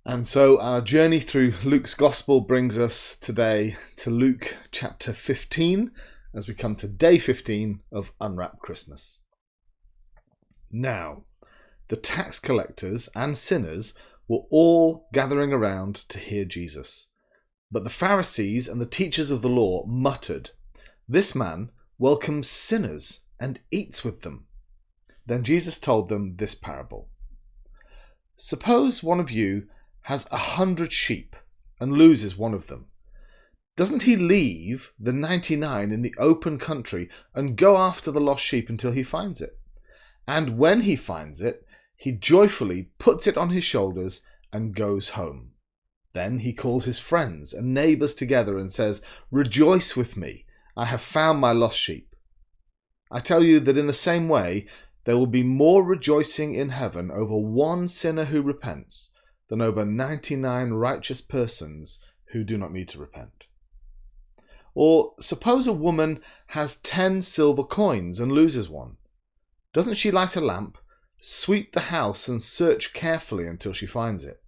And so our journey through Luke's Gospel brings us today to Luke chapter 15 as we come to day 15 of Unwrap Christmas. Now, the tax collectors and sinners were all gathering around to hear Jesus. But the Pharisees and the teachers of the law muttered, "This man welcomes sinners and eats with them." Then Jesus told them this parable. Suppose one of you has 100 sheep and loses one of them. Doesn't he leave the 99 in the open country and go after the lost sheep until he finds it? And when he finds it, he joyfully puts it on his shoulders and goes home. Then he calls his friends and neighbours together and says, "Rejoice with me, I have found my lost sheep." I tell you that in the same way, there will be more rejoicing in heaven over one sinner who repents than over 99 righteous persons who do not need to repent. Or suppose a woman has 10 silver coins and loses one. Doesn't she light a lamp, sweep the house and search carefully until she finds it?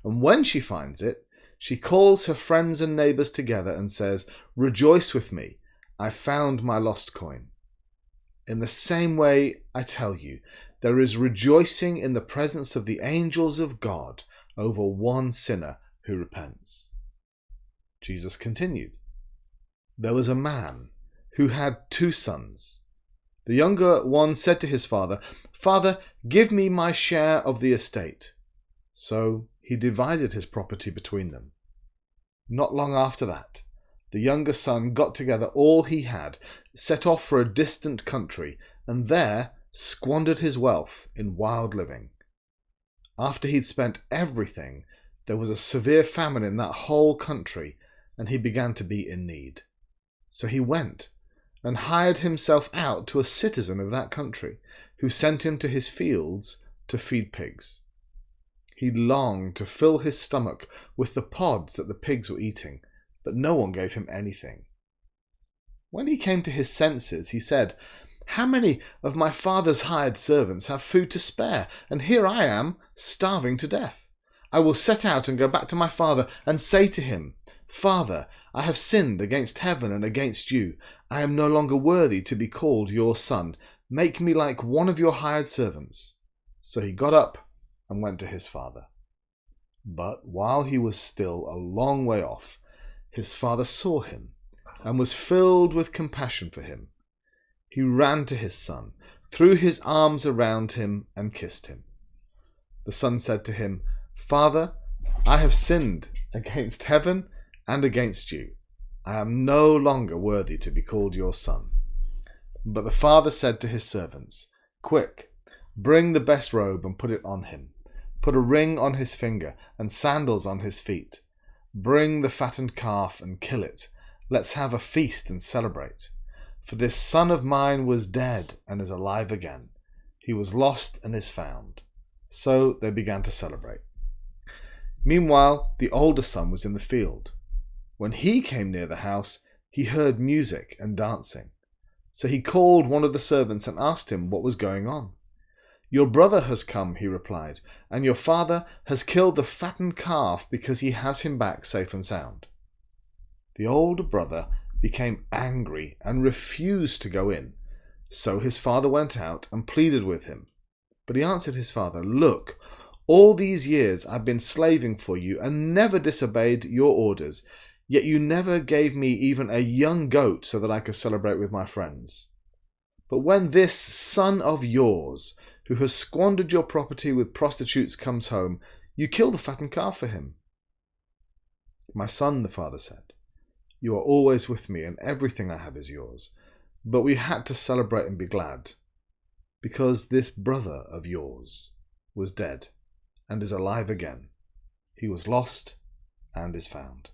And when she finds it, she calls her friends and neighbours together and says, "Rejoice with me, I found my lost coin." In the same way, I tell you, there is rejoicing in the presence of the angels of God over one sinner who repents. Jesus continued, "There was a man who had 2 sons. The younger one said to his father, 'Father, give me my share of the estate.' So he divided his property between them. Not long after that, the younger son got together all he had, set off for a distant country, and there squandered his wealth in wild living. After he'd spent everything, there was a severe famine in that whole country, and he began to be in need. So he went and hired himself out to a citizen of that country, who sent him to his fields to feed pigs. He longed to fill his stomach with the pods that the pigs were eating, but no one gave him anything. When he came to his senses, he said, 'How many of my father's hired servants have food to spare, and here I am, starving to death? I will set out and go back to my father and say to him, Father, I have sinned against heaven and against you. I am no longer worthy to be called your son. Make me like one of your hired servants.' So he got up and went to his father. But while he was still a long way off, his father saw him and was filled with compassion for him. He ran to his son, threw his arms around him, and kissed him. The son said to him, 'Father, I have sinned against heaven and against you. I am no longer worthy to be called your son.' But the father said to his servants, 'Quick, bring the best robe and put it on him. Put a ring on his finger and sandals on his feet. Bring the fattened calf and kill it. Let's have a feast and celebrate. For this son of mine was dead and is alive again. He was lost and is found.' So they began to celebrate. Meanwhile, the older son was in the field. When he came near the house, he heard music and dancing. So he called one of the servants and asked him what was going on. 'Your brother has come,' he replied, 'and your father has killed the fattened calf because he has him back safe and sound.' The older brother became angry and refused to go in. So his father went out and pleaded with him. But he answered his father, 'Look, all these years I've been slaving for you and never disobeyed your orders, yet you never gave me even a young goat so that I could celebrate with my friends. But when this son of yours, who has squandered your property with prostitutes, comes home, you kill the fattened calf for him.' 'My son,' the father said, 'you are always with me and everything I have is yours. But we had to celebrate and be glad, because this brother of yours was dead and is alive again. He was lost and is found.'"